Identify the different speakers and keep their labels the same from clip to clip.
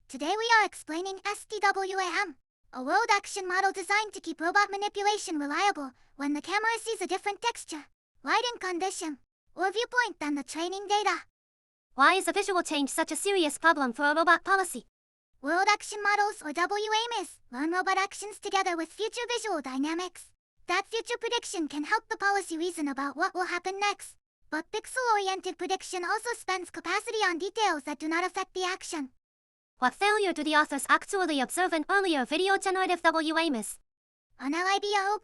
Speaker 1: Today we are explaining ST-WAM, a world action model designed to keep robot manipulation reliable when the camera sees a different texture, lighting condition, or viewpoint than the training data.
Speaker 2: Why is a visual change such a serious problem for a robot policy?
Speaker 1: World action models, or WAM, learn robot actions together with future visual dynamics. That future prediction can help the policy reason about what will happen next. But pixel-oriented prediction also spends capacity on details that do not affect the action.
Speaker 2: What failure do the authors actually observe in earlier video-generative WAMs?
Speaker 1: On LIBRO+,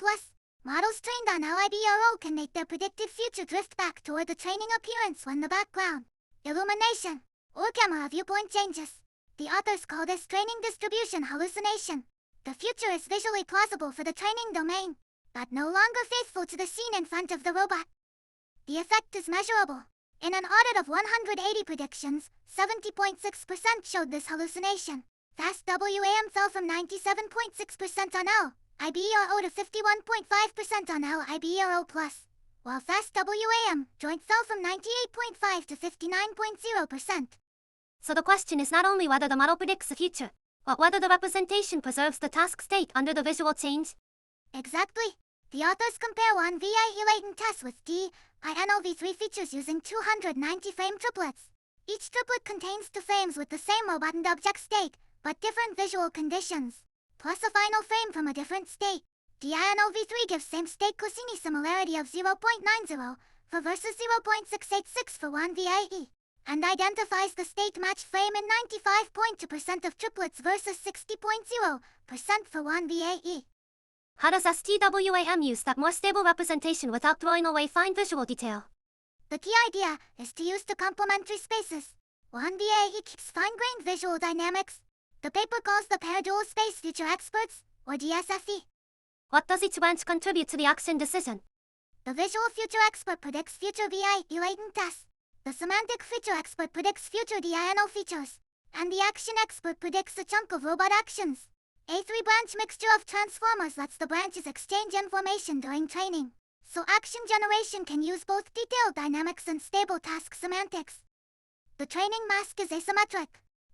Speaker 1: models trained on LIBRO can make their predicted future drift back toward the training appearance when the background, illumination, or camera viewpoint changes. The authors call this training distribution hallucination. The future is visually plausible for the training domain, but no longer faithful to the scene in front of the robot. The effect is measurable. In an audit of 180 predictions, 70.6% showed this hallucination. Fast WAM fell from 97.6% on LIBRO to 51.5% on LIBRO+, while Fast WAM joint fell from 98.5 to 59.0%.
Speaker 2: So the question is not only whether the model predicts the future, but whether the representation preserves the task state under the visual change.
Speaker 1: Exactly. The authors compare one VIE latent test with DINOv3 features using 290 frame triplets. Each triplet contains two frames with the same robot and object state, but different visual conditions, plus a final frame from a different state. DINOv3 gives same state Cassini similarity of 0.90 for versus 0.686 for one VIE, and identifies the state match frame in 95.2% of triplets versus 60.0% for one VIE.
Speaker 2: How does ST-WAM use that more stable representation without throwing away fine visual detail?
Speaker 1: The key idea is to use the complementary spaces. One VAE keeps fine-grained visual dynamics. The paper calls the pair dual space future experts, or DSFE.
Speaker 2: What does each branch contribute to the action decision?
Speaker 1: The visual future expert predicts future VIE latent tests. The semantic feature expert predicts future DINO features. And the action expert predicts a chunk of robot actions. A three-branch mixture of transformers lets the branches exchange information during training, so action generation can use both detailed dynamics and stable task semantics. The training mask is asymmetric.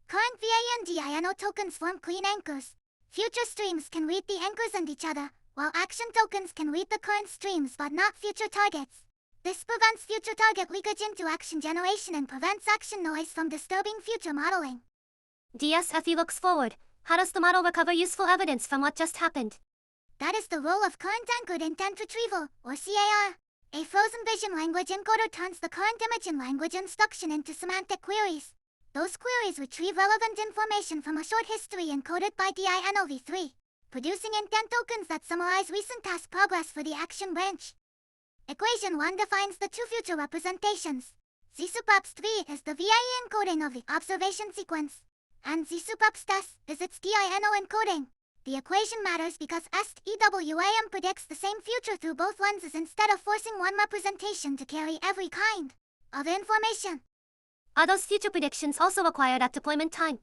Speaker 1: Current VA and DINO tokens form clean anchors. Future streams can read the anchors and each other, while action tokens can read the current streams but not future targets. This prevents future target leakage into action generation and prevents action noise from disturbing future modeling.
Speaker 2: DSFE looks forward. How does the model recover useful evidence from what just happened?
Speaker 1: That is the role of current anchored intent retrieval, or CAR. A frozen vision language encoder turns the current image in language instruction into semantic queries. Those queries retrieve relevant information from a short history encoded by DINOv3, producing intent tokens that summarize recent task progress for the action branch. Equation 1 defines the two future representations. Z-supraps3 is the VIE encoding of the observation sequence, and Z-supraps is its DINO encoding. The equation matters because ST-WAM predicts the same future through both lenses instead of forcing one representation to carry every kind of information.
Speaker 2: Are those future predictions also required at deployment time?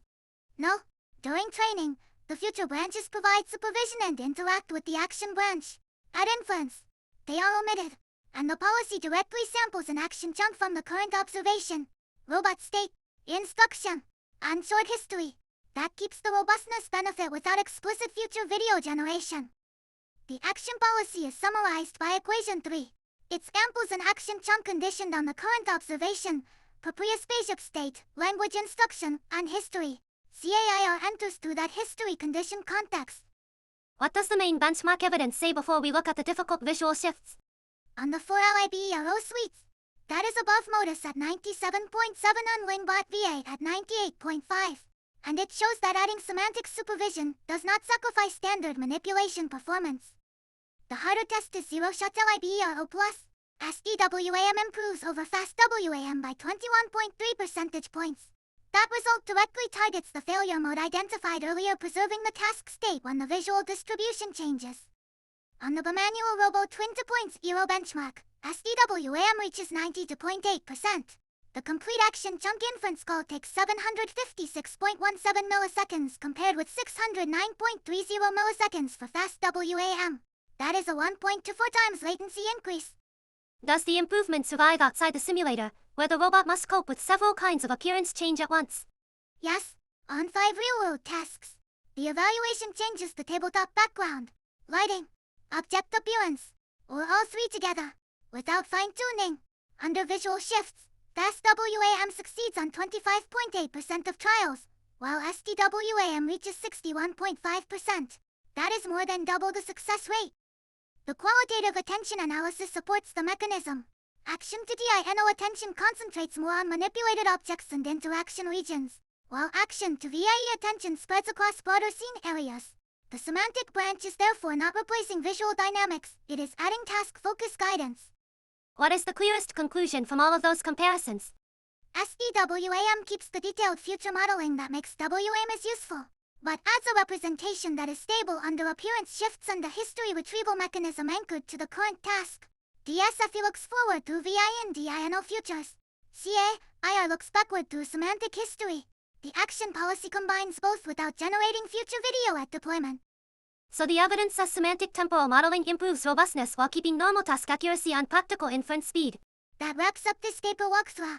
Speaker 1: No. During training, the future branches provide supervision and interact with the action branch. At inference, they are omitted, and the policy directly samples an action chunk from the current observation, robot state, instruction, and short history. That keeps the robustness benefit without explicit future video generation. The action policy is summarized by equation 3. It samples an action chunk conditioned on the current observation, proprius spaceship state, language instruction, and history. CAIR enters through that history condition context.
Speaker 2: What does the main benchmark evidence say before we look at the difficult visual shifts?
Speaker 1: On the 4 LIBRO suites, that is above modus at 97.7 and Wingbot VA at 98.5. And it shows that adding semantic supervision does not sacrifice standard manipulation performance. The harder test is zero-shot LIBRO+. ST-WAM improves over Fast WAM by 21.3 percentage points. That result directly targets the failure mode identified earlier, preserving the task state when the visual distribution changes. On the bimanual Robo Twin 2.0 benchmark, ST-WAM reaches 92.8%. The complete action chunk inference call takes 756.17 milliseconds compared with 609.30 milliseconds for Fast WAM. That is a 1.24 times latency increase.
Speaker 2: Does the improvement survive outside the simulator, where the robot must cope with several kinds of appearance change at once?
Speaker 1: Yes. On 5 real-world tasks, the evaluation changes the tabletop background, lighting, object appearance, or all three together, without fine-tuning. Under visual shifts, the ST-WAM succeeds on 25.8% of trials, while ST-WAM reaches 61.5%. That is more than double the success rate. The qualitative attention analysis supports the mechanism. Action to DINO attention concentrates more on manipulated objects and interaction regions, while action to VIE attention spreads across broader scene areas. The semantic branch is therefore not replacing visual dynamics, it is adding task-focused guidance.
Speaker 2: What is the clearest conclusion from all of those comparisons?
Speaker 1: ST-WAM keeps the detailed future modeling that makes WAM is useful, but adds a representation that is stable under appearance shifts and a history retrieval mechanism anchored to the current task. DSFE looks forward through VI and DINO futures. CAIR looks backward through semantic history. The action policy combines both without generating future video at deployment.
Speaker 2: So the evidence says semantic-temporal modeling improves robustness while keeping normal task accuracy and practical inference speed.
Speaker 1: That wraps up this paper walkthrough.